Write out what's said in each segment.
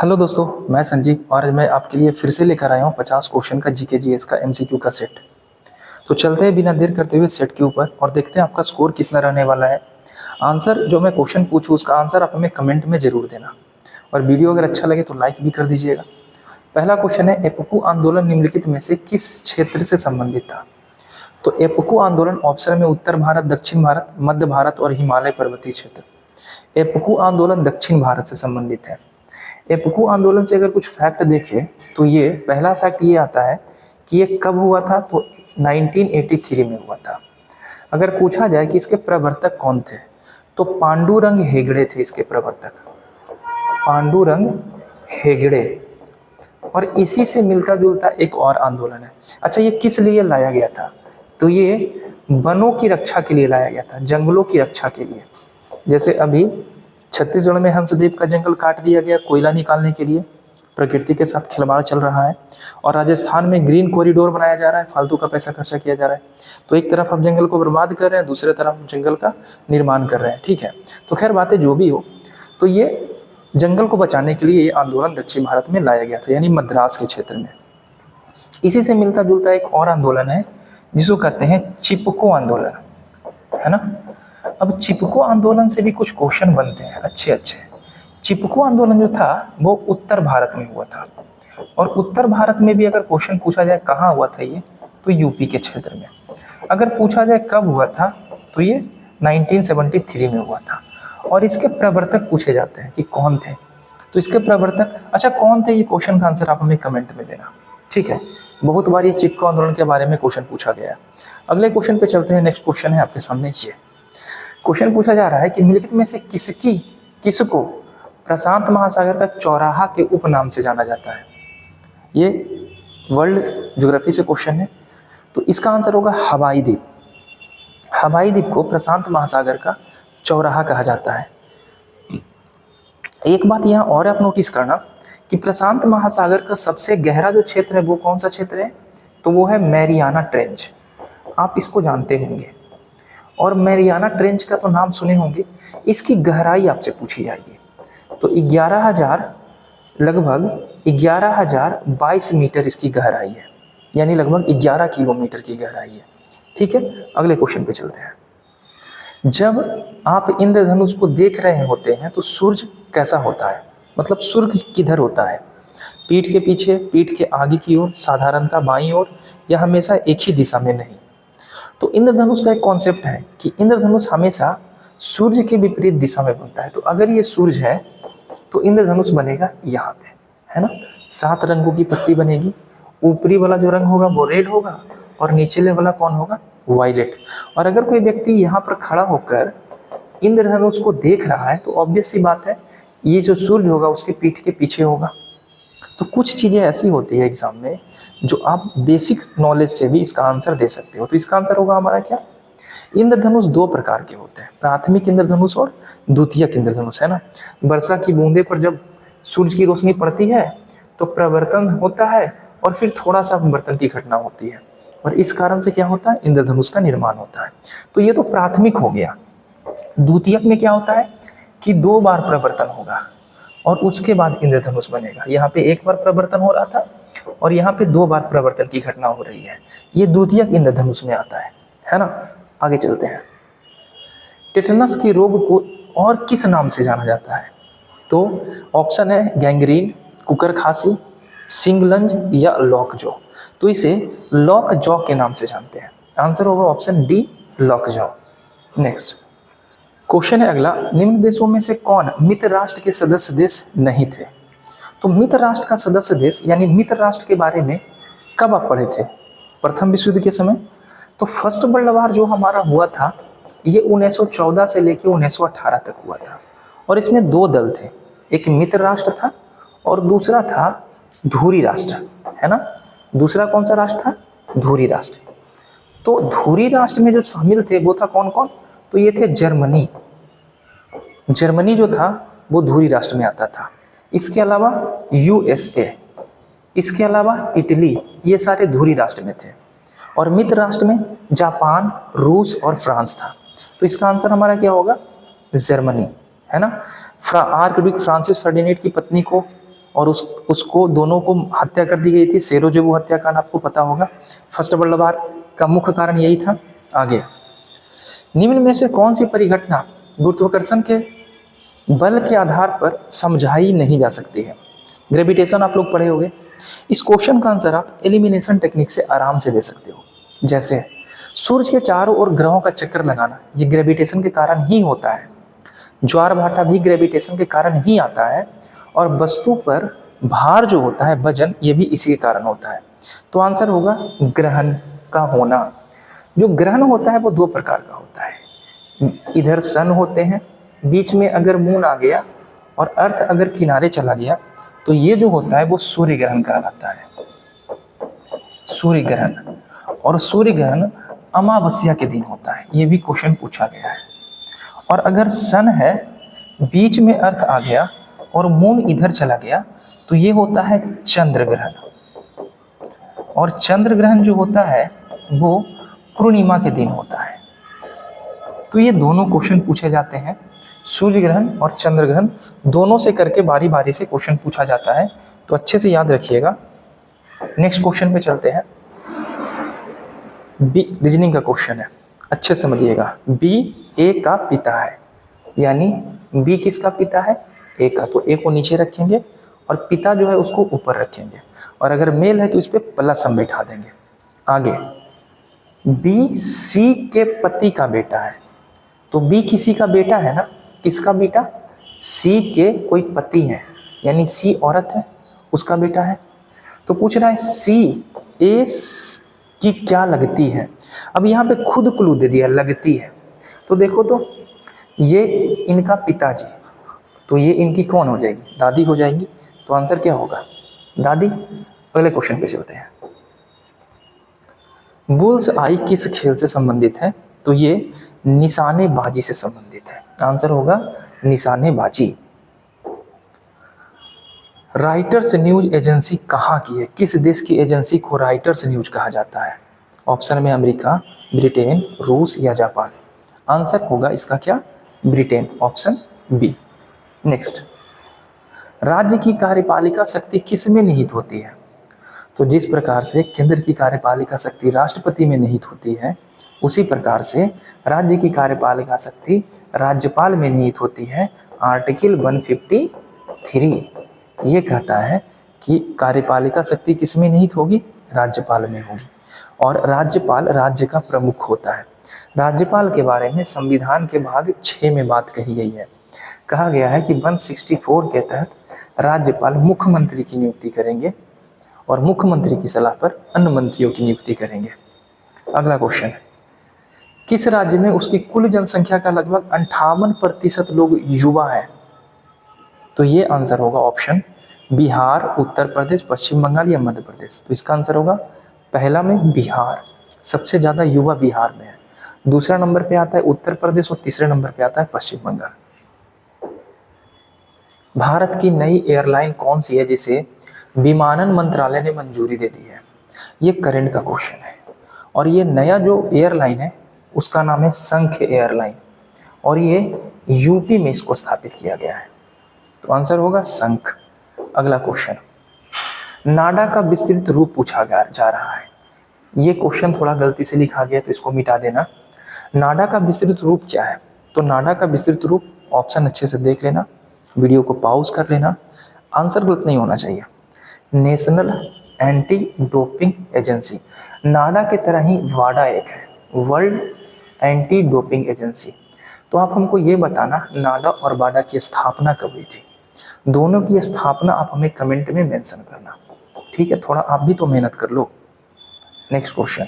Hello दोस्तों, मैं संजीव और आज मैं आपके लिए फिर से लेकर आया हूँ 50 क्वेश्चन का जीके जीएस का एमसीक्यू का सेट। तो चलते हैं बिना देर करते हुए सेट के ऊपर और देखते हैं आपका स्कोर कितना रहने वाला है। आंसर जो मैं क्वेश्चन पूछूँ उसका आंसर आप हमें कमेंट में जरूर देना और वीडियो अगर अच्छा लगे तो लाइक भी कर दीजिएगा। पहला क्वेश्चन है, एपुकू आंदोलन निम्नलिखित में से किस क्षेत्र से संबंधित था? तो एपुकू आंदोलन ऑप्शन में उत्तर भारत, दक्षिण भारत, मध्य भारत और हिमालय पर्वतीय क्षेत्र। एपुकू आंदोलन दक्षिण भारत से संबंधित है। एपुकू आंदोलन से अगर कुछ फैक्ट देखें तो ये पहला फैक्ट ये आता है कि ये कब हुआ था, तो 1983 में हुआ था। अगर पूछा जाए कि इसके प्रवर्तक कौन थे तो पांडुरंग हेगड़े थे इसके प्रवर्तक, पांडुरंग हेगड़े। और इसी से मिलता जुलता एक और आंदोलन है। अच्छा, ये किस लिए लाया गया था? तो ये वनों की रक्षा के लिए लाया गया था, जंगलों की रक्षा के लिए। जैसे अभी छत्तीसगढ़ में हंसदेव का जंगल काट दिया गया कोयला निकालने के लिए, प्रकृति के साथ खिलवाड़ चल रहा है। और राजस्थान में ग्रीन कॉरिडोर बनाया जा रहा है, फालतू का पैसा खर्चा किया जा रहा है। तो एक तरफ हम जंगल को बर्बाद कर रहे हैं, दूसरे तरफ हम जंगल का निर्माण कर रहे हैं। ठीक है, तो खैर बातें जो भी हो, तो ये जंगल को बचाने के लिए ये आंदोलन दक्षिण भारत में लाया गया था, यानी मद्रास के क्षेत्र में। इसी से मिलता जुलता एक और आंदोलन है जिसको कहते हैं चिपको आंदोलन, है ना। अब चिपको आंदोलन से भी कुछ क्वेश्चन बनते हैं अच्छे अच्छे। चिपको आंदोलन जो था वो उत्तर भारत में हुआ था, और उत्तर भारत में भी अगर क्वेश्चन पूछा जाए कहाँ हुआ था ये, तो यूपी के क्षेत्र में। अगर पूछा जाए कब हुआ था तो ये 1973 में हुआ था। और इसके प्रवर्तक पूछे जाते हैं कि कौन थे, तो इसके प्रवर्तक अच्छा कौन थे, ये क्वेश्चन का आंसर आप हमें कमेंट में देना। ठीक है, बहुत बार ये चिपको आंदोलन के बारे में क्वेश्चन पूछा गया है। अगले क्वेश्चन पे चलते हैं। नेक्स्ट क्वेश्चन है आपके सामने ये क्वेश्चन पूछा जा रहा है कि निम्नलिखित में से किसको प्रशांत महासागर का चौराहा के उपनाम से जाना जाता है? ये वर्ल्ड ज्योग्राफी से क्वेश्चन है, तो इसका आंसर होगा हवाई द्वीप। हवाई द्वीप को प्रशांत महासागर का चौराहा कहा जाता है। एक बात यहाँ और आप नोटिस करना कि प्रशांत महासागर का सबसे गहरा जो क्षेत्र है वो कौन सा क्षेत्र है, तो वो है मैरियाना ट्रेंच। आप इसको जानते होंगे, और मैरियाना ट्रेंच का तो नाम सुने होंगे। इसकी गहराई आपसे पूछी जाएगी, तो 11,000 लगभग 11,022 मीटर इसकी गहराई है, यानी लगभग 11 किलोमीटर की गहराई है। ठीक है, अगले क्वेश्चन पे चलते हैं। जब आप इंद्रधनुष को देख रहे होते हैं तो सूर्य कैसा होता है, मतलब सूर्य किधर होता है? पीठ के पीछे, पीठ के आगे की ओर, साधारणतः बाईं ओर, या हमेशा एक ही दिशा में नहीं? तो इंद्रधनुष का एक कॉन्सेप्ट है कि इंद्रधनुष हमेशा सूर्य के विपरीत दिशा में बनता है। तो अगर ये सूर्य है तो इंद्रधनुष बनेगा यहाँ पे, है ना। 7 रंगों की पट्टी बनेगी। ऊपरी वाला जो रंग होगा वो रेड होगा और नीचले वाला कौन होगा, वायलेट। और अगर कोई व्यक्ति यहाँ पर खड़ा होकर इंद्रधनुष को देख रहा है तो ऑब्वियस सी बात है ये जो सूर्य होगा उसके पीठ के पीछे होगा। तो कुछ चीजें ऐसी होती है एग्जाम में जो आप बेसिक नॉलेज से भी इसका आंसर दे सकते हो। तो इसका आंसर होगा हमारा क्या, इंद्रधनुष 2 प्रकार के होते हैं, प्राथमिक इंद्रधनुष और द्वितीयक इंद्रधनुष, है ना। वर्षा की बूंदे पर जब सूर्य की रोशनी पड़ती है तो प्रवर्तन होता है और फिर थोड़ा सा अपवर्तन की घटना होती है, और इस कारण से क्या होता है, इंद्रधनुष का निर्माण होता है। तो ये तो प्राथमिक हो गया। द्वितीयक में क्या होता है कि 2 बार प्रवर्तन होगा और उसके बाद इंद्रधनुष बनेगा। यहाँ पे 1 बार प्रवर्तन हो रहा था और यहाँ पे 2 बार प्रवर्तन की घटना हो रही है। ये द्वितीयक इंद्रधनुष में आता है ना। आगे चलते हैं। टेटनस के रोग को और किस नाम से जाना जाता है? तो ऑप्शन है गैंग्रीन, कुकर खांसी, सिंगलंज या लॉक जॉ। तो इसे लॉक जॉ के नाम से जानते हैं। आंसर होगा option D, lock jaw. Next question है अगला, निम्न देशों में से कौन मित्र राष्ट्र के सदस्य देश नहीं थे? तो मित्र राष्ट्र का सदस्य देश यानी मित्र राष्ट्र के बारे में कब आप पढ़े थे? प्रथम विश्व युद्ध के समय। तो फर्स्ट वर्ल्ड वॉर जो हमारा हुआ था ये 1914 से लेकर 1918 तक हुआ था, और इसमें 2 दल थे, एक मित्र राष्ट्र था और दूसरा था धुरी राष्ट्र, है ना। दूसरा कौन सा राष्ट्र था, धुरी राष्ट्र। तो धुरी राष्ट्र में जो शामिल थे वो था कौन कौन, तो ये थे जर्मनी। जर्मनी जो था वो धुरी राष्ट्र में आता था। इसके अलावा यूएसए, इसके अलावा इटली, ये सारे धुरी राष्ट्र में थे। और मित्र राष्ट्र में जापान, रूस और फ्रांस था। तो इसका आंसर हमारा क्या होगा, जर्मनी, है ना। आर्कड्यूक फ्रांसिस फर्डिनेंड की पत्नी को और उसको दोनों को हत्या कर दी गई थी। सेरोजेबो हत्याकांड आपको पता होगा। फर्स्ट वर्ल्ड वॉर का मुख्य कारण यही था। आगे, निम्न में से कौन सी परिघटना गुरुत्वाकर्षण के बल के आधार पर समझाई नहीं जा सकती है? ग्रेविटेशन आप लोग पढ़े होंगे। इस क्वेश्चन का आंसर आप एलिमिनेशन टेक्निक से आराम से दे सकते हो। जैसे सूर्य के चारों ओर ग्रहों का चक्कर लगाना, ये ग्रेविटेशन के कारण ही होता है। ज्वार भाटा भी ग्रेविटेशन के कारण ही आता है। और वस्तु पर भार जो होता है, वजन, ये भी इसी के कारण होता है। तो आंसर होगा ग्रहण का होना। जो ग्रहण होता है वो दो प्रकार का होता है। इधर सन होते हैं, बीच में अगर मून आ गया और अर्थ अगर किनारे चला गया तो ये जो होता है वो सूर्य ग्रहण कहलाता है। सूर्य ग्रहण। और सूर्य ग्रहण अमावस्या के दिन होता है, ये भी क्वेश्चन पूछा गया है। और अगर सन है, बीच में अर्थ आ गया और मून इधर चला गया तो ये होता है चंद्र ग्रहण। और चंद्र ग्रहण जो होता है वो पूर्णिमा के दिन होता है। तो ये दोनों क्वेश्चन पूछे जाते हैं, सूर्य ग्रहण और चंद्र ग्रहण दोनों से करके बारी बारी से क्वेश्चन पूछा जाता है। तो अच्छे से याद रखिएगा। नेक्स्ट क्वेश्चन पे चलते हैं। बी रीजनिंग का क्वेश्चन है, अच्छे समझिएगा। बी ए का पिता है, यानी बी किसका पिता है? ए का। तो ए को नीचे रखेंगे और पिता जो है उसको ऊपर रखेंगे, और अगर मेल है तो इस पर प्लस हम बैठा देंगे। आगे, बी सी के पति का बेटा है। तो बी किसी का बेटा है ना, किसका बेटा? सी के कोई पति है, यानी सी औरत है, उसका बेटा है। तो पूछ रहा है सी ए की क्या लगती है। अब यहाँ पे खुद क्लू दे दिया, लगती है। तो देखो तो ये इनका पिताजी, तो ये इनकी कौन हो जाएगी? दादी हो जाएगी। तो आंसर क्या होगा? दादी। अगले क्वेश्चन पे चलते हैं। बुल्स आई किस खेल से संबंधित है? तो ये निशानेबाजी से संबंधित है। आंसर होगा निशानेबाजी। राइटर्स न्यूज एजेंसी कहाँ की है? किस देश की एजेंसी को राइटर्स न्यूज कहा जाता है? ऑप्शन में अमेरिका, ब्रिटेन, रूस या जापान। आंसर होगा इसका क्या? Britain, option B. नेक्स्ट, राज्य की कार्यपालिका शक्ति किस में निहित होती है? तो जिस प्रकार से केंद्र की कार्यपालिका शक्ति राष्ट्रपति में निहित होती है, उसी प्रकार से राज्य की कार्यपालिका शक्ति राज्यपाल में निहित होती है। आर्टिकल 153 ये कहता है कि कार्यपालिका शक्ति किस में निहित होगी? राज्यपाल में होगी। और राज्यपाल राज्य का प्रमुख होता है। राज्यपाल के बारे में संविधान के भाग 6 में बात कही गई है। कहा गया है कि 164 के तहत राज्यपाल मुख्यमंत्री की नियुक्ति करेंगे और मुख्यमंत्री की सलाह पर अन्य मंत्रियों की नियुक्ति करेंगे। अगला क्वेश्चन है, किस राज्य में उसकी कुल जनसंख्या का लगभग 58% लोग युवा है? तो ये आंसर होगा ऑप्शन बिहार, उत्तर प्रदेश, पश्चिम बंगाल या मध्य प्रदेश। तो इसका आंसर होगा पहला में बिहार। सबसे ज्यादा युवा बिहार में है। दूसरा नंबर पे आता है उत्तर प्रदेश और तीसरे नंबर पे आता है पश्चिम बंगाल। भारत की नई एयरलाइन कौन सी है जिसे विमानन मंत्रालय ने मंजूरी दे दी है? ये करंट का क्वेश्चन है। और ये नया जो एयरलाइन है उसका नाम है शंख एयरलाइन, और ये यूपी में इसको स्थापित किया गया है। तो आंसर होगा शंख। अगला क्वेश्चन, नाडा का विस्तृत रूप पूछा जा रहा है। ये क्वेश्चन थोड़ा गलती से लिखा गया तो इसको मिटा देना। नाडा का विस्तृत रूप क्या है? तो नाडा का विस्तृत रूप, ऑप्शन अच्छे से देख लेना, वीडियो को पॉज कर लेना, आंसर गलत नहीं होना चाहिए। National anti doping agency. NADA के तरह ही वाडा एक है, वर्ल्ड एंटी डोपिंग एजेंसी। तो आप हमको ये बताना नाडा और वाडा की स्थापना कब हुई थी? दोनों की स्थापना आप हमें कमेंट में मेंशन करना, ठीक है? थोड़ा आप भी तो मेहनत कर लो। नेक्स्ट क्वेश्चन,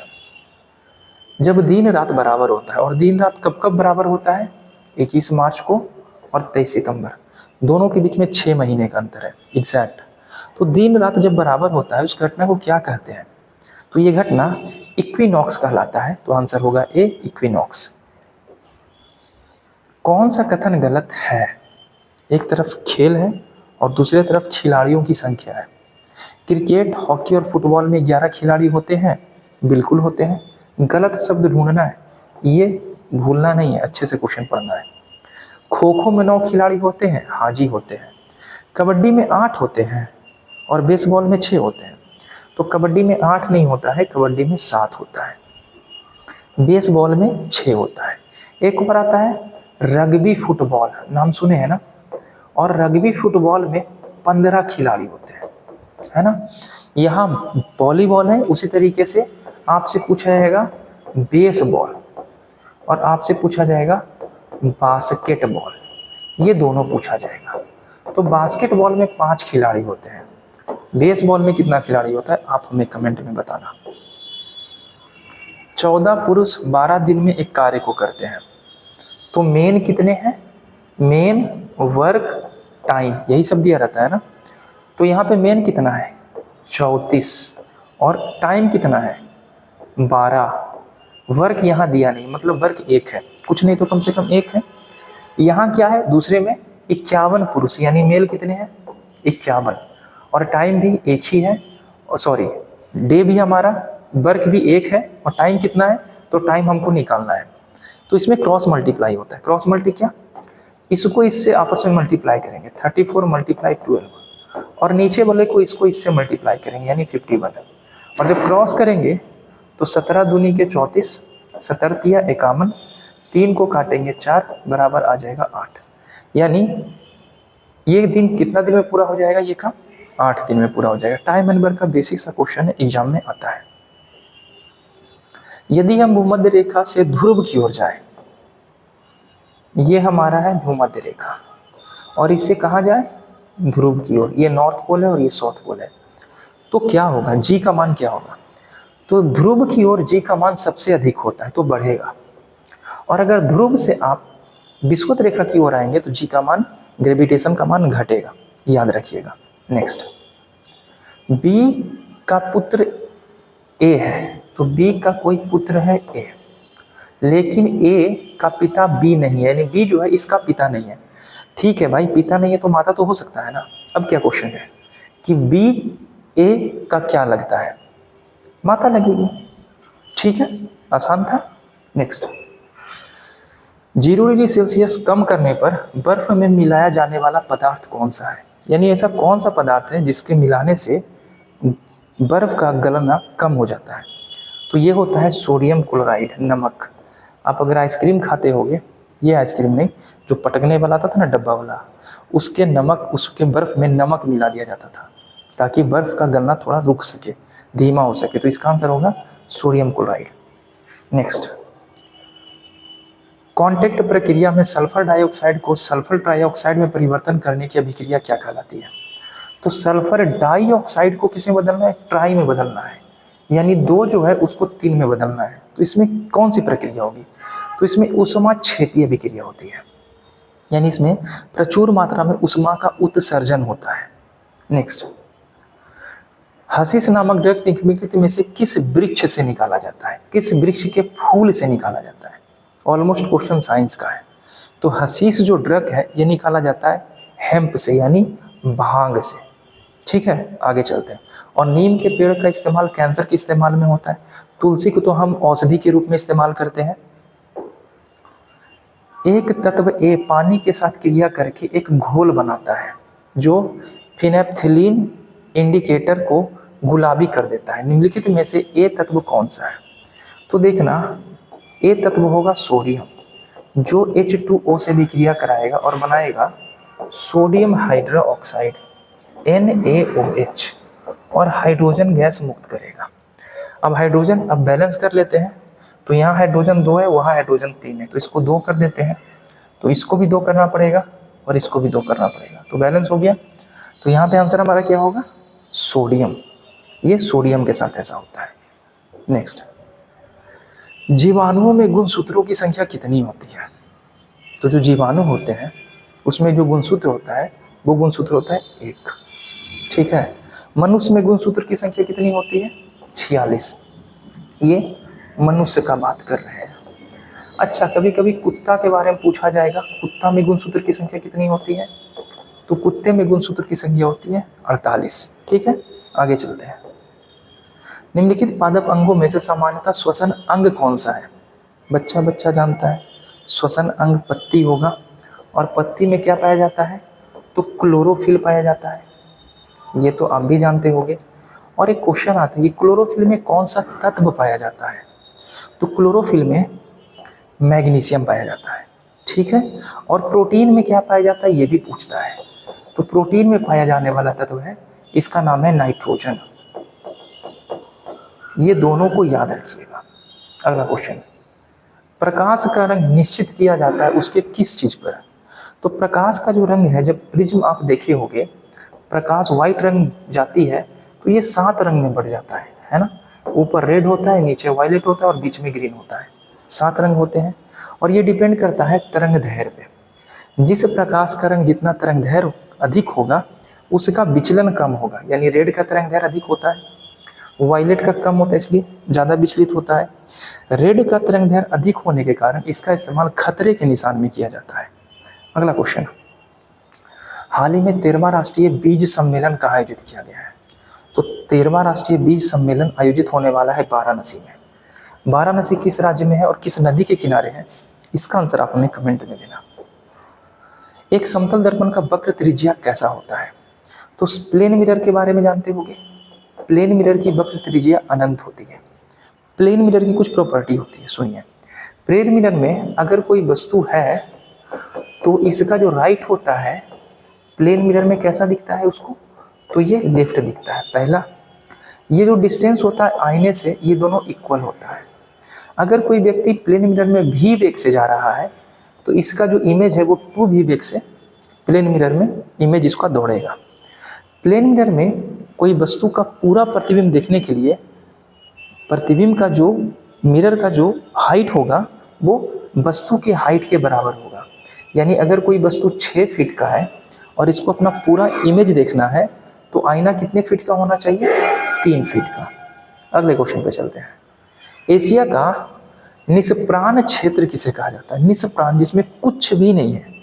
जब दिन रात बराबर होता है, और दिन रात कब कब बराबर होता है? 21 मार्च को और 23 सितंबर, दोनों के बीच में 6 महीने का अंतर है एग्जैक्ट। तो दिन रात जब बराबर होता है उस घटना को क्या कहते हैं? तो ये घटना इक्विनॉक्स कहलाता है। तो आंसर होगा ए, इक्विनॉक्स। कौन सा कथन गलत है? एक तरफ खेल है और दूसरी तरफ खिलाड़ियों की संख्या है। क्रिकेट, हॉकी और फुटबॉल में 11 खिलाड़ी होते हैं, बिल्कुल होते हैं। गलत शब्द ढूंढना है, ये भूलना नहीं है, अच्छे से क्वेश्चन पढ़ना है। खो खो में 9 खिलाड़ी होते हैं, हाँ जी होते हैं। कबड्डी में 8 होते हैं, और बेसबॉल में 6 होते हैं। तो कबड्डी में 8 नहीं होता है, कबड्डी में 7 होता है, बेसबॉल में 6 होता है। एक और आता है रग्बी फुटबॉल, नाम सुने हैं ना, और रग्बी फुटबॉल में 15 खिलाड़ी होते हैं, है ना। यहाँ वॉलीबॉल है, उसी तरीके से आपसे पूछा जाएगा बेसबॉल और आपसे पूछा जाएगा बास्केटबॉल, ये दोनों पूछा जाएगा। तो बास्केटबॉल में 5 खिलाड़ी होते हैं, बेसबॉल में कितना खिलाड़ी होता है आप हमें कमेंट में बताना। 14 पुरुष 12 दिन में एक कार्य को करते हैं, तो मेन कितने हैं, मेन, वर्क, टाइम, यही सब दिया रहता है ना। तो यहाँ पे मेन कितना है 34 और टाइम कितना है 12। वर्क यहाँ दिया नहीं, मतलब वर्क 1 है, कुछ नहीं तो कम से कम 1 है। यहाँ क्या है दूसरे में 51 पुरुष, यानी मेल कितने हैं 51, और टाइम भी 1 ही है, और सॉरी डे भी हमारा, वर्क भी 1 है और टाइम कितना है, तो टाइम हमको निकालना है। तो इसमें क्रॉस मल्टीप्लाई होता है, क्रॉस मल्टी क्या, इसको इससे आपस में मल्टीप्लाई करेंगे 34 मल्टीप्लाई 12, और नीचे वाले को इसको इससे मल्टीप्लाई करेंगे यानी 51, और जब क्रॉस करेंगे तो 17 दूनी के 34, 17 तिया 51, 3 को काटेंगे 4 बराबर आ जाएगा 8, यानी ये दिन कितना दिन में पूरा हो जाएगा, ये काम 8 दिन में पूरा हो जाएगा। टाइम एंड वर्क का बेसिक सा क्वेश्चन है, एग्जाम में आता है। यदि हम भूमध्य रेखा से ध्रुव की ओर जाए, ये हमारा है भूमध्य रेखा, और इससे कहाँ जाए ध्रुव की ओर, ये नॉर्थ पोल है और ये साउथ पोल है, तो क्या होगा जी का मान क्या होगा, तो ध्रुव की ओर जी का मान सबसे अधिक होता है तो बढ़ेगा, और अगर ध्रुव से आप विषुवत रेखा की ओर आएंगे तो जी का मान, ग्रेविटेशन का मान घटेगा, याद रखिएगा। नेक्स्ट, बी का पुत्र ए है, तो बी का कोई पुत्र है ए, लेकिन ए का पिता बी नहीं है, यानी बी जो है इसका पिता नहीं है। ठीक है भाई, पिता नहीं है तो माता तो हो सकता है ना। अब क्या क्वेश्चन है कि बी ए का क्या लगता है, माता लगेगी, ठीक है, आसान था। नेक्स्ट, 0 डिग्री सेल्सियस कम करने पर बर्फ में मिलाया जाने वाला पदार्थ कौन सा है, यानी ऐसा कौन सा पदार्थ है जिसके मिलाने से बर्फ का गलना कम हो जाता है, तो ये होता है सोडियम क्लोराइड, नमक। आप अगर आइसक्रीम खाते होगे, ये आइसक्रीम नहीं जो पटकने वाला आता था ना डब्बा वाला, उसके नमक, उसके बर्फ में नमक मिला दिया जाता था ताकि बर्फ का गलना थोड़ा रुक सके, धीमा हो सके, तो इसका आंसर होगा सोडियम क्लोराइड। नेक्स्ट, कांटेक्ट प्रक्रिया में सल्फर डाइऑक्साइड को सल्फर ट्राइऑक्साइड में परिवर्तन करने की अभिक्रिया क्या कहलाती है, तो सल्फर डाइऑक्साइड को किस में बदलना है, ट्राई में बदलना है, यानी 2 जो है उसको 3 में बदलना है। तो इसमें कौन सी प्रक्रिया होगी, तो इसमें ऊष्माक्षेपीय अभिक्रिया होती है, यानी इसमें प्रचुर मात्रा में ऊष्मा का उत्सर्जन होता है। नेक्स्ट, हसीस नामक ड्रग निम्नलिखित में से किस वृक्ष से निकाला जाता है, किस वृक्ष के फूल से निकाला जाता है, ऑलमोस्ट क्वेश्चन साइंस का है। तो हसीस जो ड्रग है ये निकाला जाता है हेम्प से, यानी भांग से, ठीक है। आगे चलते हैं, और नीम के पेड़ का इस्तेमाल कैंसर के इस्तेमाल में होता है, तुलसी को तो हम औषधि के रूप में इस्तेमाल करते हैं। एक तत्व ए पानी के साथ क्रिया करके एक घोल बनाता है जो फिनेप्थिलीन इंडिकेटर को गुलाबी कर देता है, निम्नलिखित में से ए तत्व कौन सा है, तो देखना ए तत्व होगा सोडियम जो H2O से भी क्रिया कराएगा और बनाएगा सोडियम हाइड्रोक्साइड NaOH और हाइड्रोजन गैस मुक्त करेगा। अब हाइड्रोजन अब बैलेंस कर लेते हैं, तो यहाँ हाइड्रोजन 2 है, वहाँ हाइड्रोजन 3 है, तो इसको 2 कर देते हैं, तो इसको भी 2 करना पड़ेगा और इसको भी 2 करना पड़ेगा, तो बैलेंस हो गया। तो यहाँ पे आंसर हमारा क्या होगा सोडियम, ये सोडियम के साथ ऐसा होता है। नेक्स्ट, जीवाणुओं में गुणसूत्रों की संख्या कितनी होती है, तो जो जीवाणु होते हैं उसमें जो गुणसूत्र होता है वो गुणसूत्र होता है 1, ठीक है। मनुष्य में गुणसूत्र की संख्या कितनी होती है 46, ये मनुष्य का बात कर रहे हैं। अच्छा, कभी कभी कुत्ता के बारे में पूछा जाएगा, कुत्ता में गुणसूत्र की संख्या कितनी होती है, तो कुत्ते में गुणसूत्र की संख्या होती है 48, ठीक है। आगे चलते हैं, निम्नलिखित पादप अंगों में से सामान्यतः श्वसन अंग कौन सा है, बच्चा बच्चा जानता है श्वसन अंग पत्ती होगा, और पत्ती में क्या पाया जाता है, तो क्लोरोफिल पाया जाता है, ये तो आप भी जानते होंगे। और एक क्वेश्चन आता है कि क्लोरोफिल में कौन सा तत्व पाया जाता है? तो क्लोरोफिल में मैग्नीशियम पाया जाता है, ठीक है। और प्रोटीन में क्या पाया जाता है ये भी पूछता है। तो प्रोटीन में पाया जाने वाला तत्व है, इसका नाम है नाइट्रोजन। ये दोनों को याद रखिएगा। अगला क्वेश्चन, प्रकाश का रंग निश्चित किया जाता है उसके किस चीज पर? तो प्रकाश का जो रंग है, जब प्रिज्म आप देखे होंगे, प्रकाश व्हाइट रंग जाती है तो ये 7 रंग में बढ़ जाता है ना। ऊपर रेड होता है, नीचे वायलेट होता है और बीच में ग्रीन होता है। 7 रंग होते हैं। और ये डिपेंड करता है तरंग दैर्घ्य पे। जिस प्रकाश का रंग जितना तरंग दैर्घ्य अधिक होगा उसका विचलन कम होगा। यानी रेड का तरंग दैर्घ्य अधिक होता है, वायलेट का कम होता है, इसलिए ज़्यादा विचलित होता है। रेड का तरंग दैर्घ्य अधिक होने के कारण इसका इस्तेमाल खतरे के निशान में किया जाता है। अगला क्वेश्चन, हाल ही में 13वां राष्ट्रीय बीज सम्मेलन कहाँ आयोजित किया गया है? तो 13वां राष्ट्रीय बीज सम्मेलन आयोजित होने वाला है वाराणसी में। वाराणसी किस राज्य में है और किस नदी के किनारे है? इसका आंसर आप हमें कमेंट में देना। एक समतल दर्पण का वक्र त्रिज्या कैसा होता है? तो प्लेन मिरर के बारे में जानते होंगे। प्लेन मिरर की वक्र त्रिज्या अनंत होती है। प्लेन मिरर की कुछ प्रॉपर्टी होती है, सुनिए। प्लेन मिरर में अगर कोई वस्तु है तो इसका जो राइट होता है प्लेन मिरर में कैसा दिखता है उसको? तो ये लेफ्ट दिखता है। पहला, ये जो डिस्टेंस होता है आईने से, ये दोनों इक्वल होता है। अगर कोई व्यक्ति प्लेन मिरर में भी वेग से जा रहा है तो इसका जो इमेज है वो 2v वेग से प्लेन मिरर में इमेज इसका दौड़ेगा। प्लेन मिरर में कोई वस्तु का पूरा प्रतिबिंब देखने के लिए प्रतिबिंब का जो मिरर का जो हाइट होगा वो वस्तु के हाइट के बराबर होगा। यानी अगर कोई वस्तु 6 फीट का है और इसको अपना पूरा इमेज देखना है तो आईना कितने फीट का होना चाहिए? 3 फीट का। अगले क्वेश्चन पे चलते हैं। एशिया का निष्प्राण क्षेत्र किसे कहा जाता है? निष्प्राण, जिसमें कुछ भी नहीं है।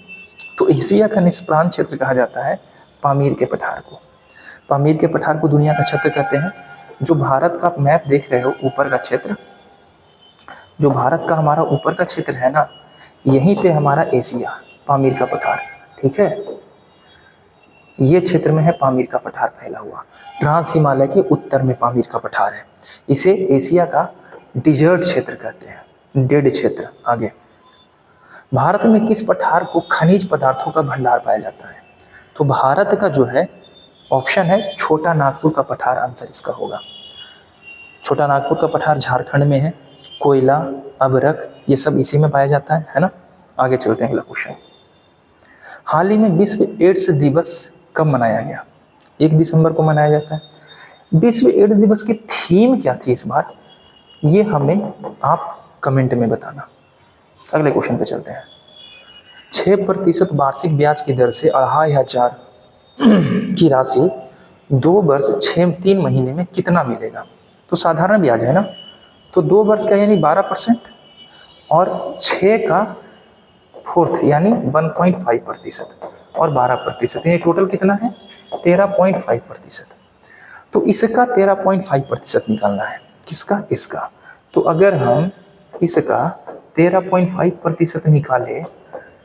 तो एशिया का निष्प्राण क्षेत्र कहा जाता है पामीर के पठार को। पामीर के पठार को दुनिया का छत्र कहते हैं। जो भारत का मैप देख रहे हो, ऊपर का क्षेत्र, जो भारत का हमारा ऊपर का क्षेत्र है ना, यहीं पे हमारा एशिया, पामीर का पठार, ठीक है। ये क्षेत्र में है पामीर का पठार फैला हुआ। ट्रांस हिमालय के उत्तर में पामीर का पठार है। इसे एशिया का डिजर्ट क्षेत्र कहते हैं, डेड क्षेत्र। आगे, भारत में किस पठार को खनिज पदार्थों का भंडार पाया जाता है? तो भारत का जो है ऑप्शन है छोटा नागपुर का पठार, आंसर इसका होगा। छोटा नागपुर का पठार झारखंड में है। कोयला, अभ्रक, ये सब इसी में पाया जाता है ना। आगे चलते हैं, अगला क्वेश्चन। हाल ही में विश्व एड्स दिवस कब मनाया गया? 1 दिसंबर को मनाया जाता है। विश्व एड्स दिवस की थीम क्या थी इस बार? ये हमें आप कमेंट में बताना। अगले क्वेश्चन पे चलते हैं। 6% वार्षिक ब्याज की दर से 2500 की राशि 2 वर्ष 3 महीने में कितना मिलेगा? तो साधारण ब्याज है ना, तो 2 वर्ष का यानी 12% और 6 का 4th यानी 1.5% और 12%, यानी टोटल कितना है? 13.5%। तो इसका 13.5% निकालना है। किसका? इसका। तो अगर हम इसका 13.5% निकालें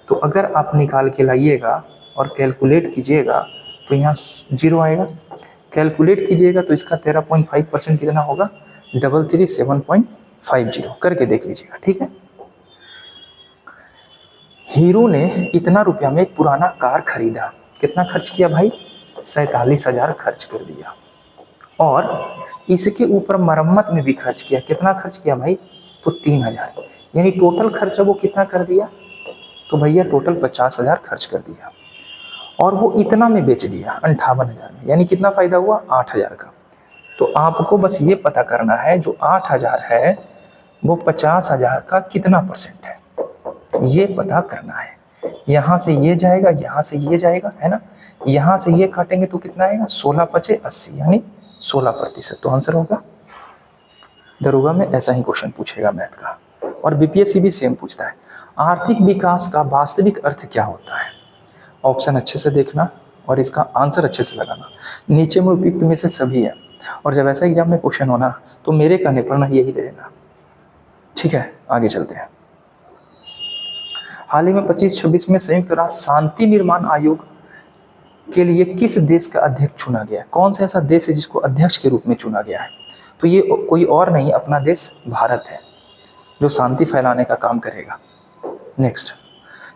तो अगर आप निकाल के लाइएगा और कैलकुलेट कीजिएगा तो यहाँ 0 आएगा। कैलकुलेट कीजिएगा तो इसका 13.5% कितना होगा? 337.50। करके देख लीजिएगा, ठीक है। हीरो ने इतना रुपया में एक पुराना कार खरीदा। कितना खर्च किया भाई? 47,000 खर्च कर दिया। और इसके ऊपर मरम्मत में भी खर्च किया। कितना खर्च किया भाई? तो 3,000। यानी टोटल खर्चा वो कितना कर दिया? तो भैया टोटल 50,000 खर्च कर दिया। और वो इतना में बेच दिया, 58,000 में। यानी कितना फायदा हुआ? 8,000 का। तो आपको बस ये पता करना है जो 8,000 है वो 50,000 का कितना परसेंट है, ये पता करना है। यहाँ से ये जाएगा, यहाँ से ये जाएगा, है ना। यहाँ से ये काटेंगे तो कितना आएगा? 16 × 80 यानी 16%। तो आंसर होगा। दरोगा में ऐसा ही क्वेश्चन पूछेगा मैथ का, और बीपीएससी भी सेम पूछता है। आर्थिक विकास का वास्तविक अर्थ क्या होता है? ऑप्शन अच्छे से देखना और इसका आंसर अच्छे से लगाना। नीचे में उपयुक्त में से सभी है, और जब ऐसा एग्जाम में क्वेश्चन होना तो मेरे कहने पर ना यही ले लेना, ठीक है। आगे चलते हैं। हाल ही में 25-26 में संयुक्त राष्ट्र शांति निर्माण आयोग के लिए किस देश का अध्यक्ष चुना गया है? कौन सा ऐसा देश है जिसको अध्यक्ष के रूप में चुना गया है? तो ये कोई और नहीं, अपना देश भारत है जो शांति फैलाने का काम करेगा। नेक्स्ट,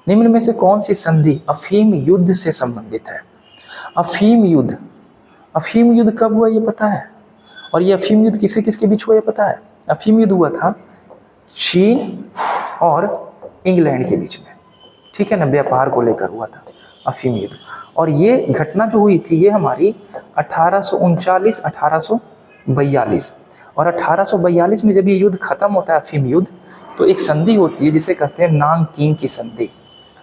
निम्न में से कौन सी संधि अफीम युद्ध से संबंधित है? अफीम युद्ध, अफीम युद्ध कब हुआ ये पता है? और ये अफीम युद्ध किसके किसके बीच हुआ ये पता है? अफीम युद्ध हुआ था चीन और इंग्लैंड के बीच में, ठीक है ना, व्यापार को लेकर हुआ था अफीम युद्ध। और ये घटना जो हुई थी ये हमारी 1839 1842, और 1842 में जब ये युद्ध खत्म होता है अफीम युद्ध, तो एक संधि होती है जिसे कहते हैं नानकीन की संधि।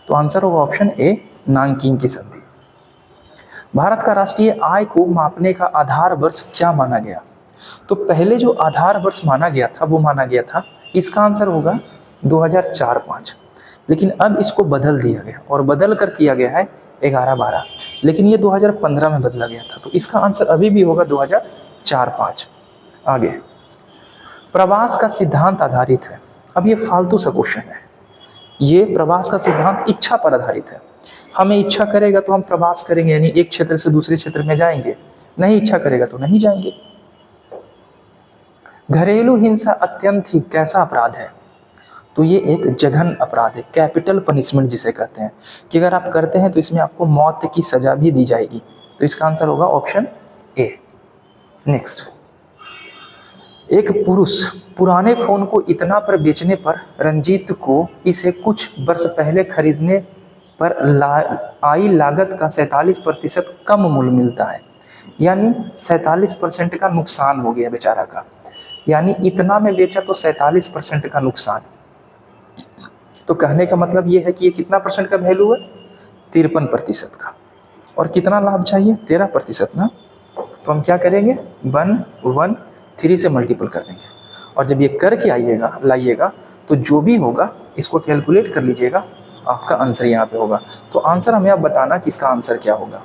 तो आंसर होगा ऑप्शन ए, नानकीन की संधि। भारत का राष्ट्रीय आय को मापने का आधार वर्ष क्या माना गया? तो पहले जो आधार वर्ष माना गया था वो माना गया था, इसका आंसर होगा 2004-05, लेकिन अब इसको बदल दिया गया और बदल कर किया गया है 11-12, लेकिन ये 2015 में बदला गया था। तो इसका आंसर अभी भी होगा 2004-05। आगे, प्रवास का सिद्धांत आधारित है। अब ये फालतू सा क्वेश्चन है। ये प्रवास का सिद्धांत इच्छा पर आधारित है। हमें इच्छा करेगा तो हम प्रवास करेंगे, यानी एक क्षेत्र से दूसरे क्षेत्र में जाएंगे, नहीं इच्छा करेगा तो नहीं जाएंगे। घरेलू हिंसा अत्यंत ही कैसा अपराध है? तो ये एक जघन्य अपराध है, कैपिटल पनिशमेंट जिसे कहते हैं, कि अगर आप करते हैं तो इसमें आपको मौत की सजा भी दी जाएगी। तो इसका आंसर होगा ऑप्शन ए। नेक्स्ट, एक पुरुष पुराने फोन को इतना पर बेचने पर रंजीत को इसे कुछ वर्ष पहले खरीदने पर आई लागत का 47% कम मूल्य मिलता है, यानी 47% का नुकसान हो गया बेचारा का, यानी इतना में बेचा तो 47% का नुकसान। तो कहने का मतलब ये है कि ये कितना परसेंट का वैल्यू है? 53% का। और कितना लाभ चाहिए? 13% ना। तो हम क्या करेंगे? 113 से मल्टीपल कर देंगे, और जब ये करके लाइएगा तो जो भी होगा इसको कैलकुलेट कर लीजिएगा, आपका आंसर यहाँ पे होगा। तो आंसर हमें आप बताना कि इसका आंसर क्या होगा।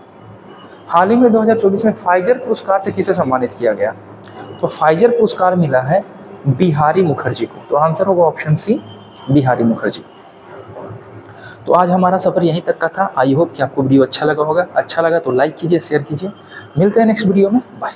हाल ही में 2024 में फाइजर पुरस्कार से किसे सम्मानित किया गया? तो फाइजर पुरस्कार मिला है बिहारी मुखर्जी को। तो आंसर होगा ऑप्शन सी, बिहारी मुखर्जी। तो आज हमारा सफ़र यहीं तक का था। आई होप कि आपको वीडियो अच्छा लगा होगा। अच्छा लगा तो लाइक कीजिए, शेयर कीजिए। मिलते हैं नेक्स्ट वीडियो में। बाय।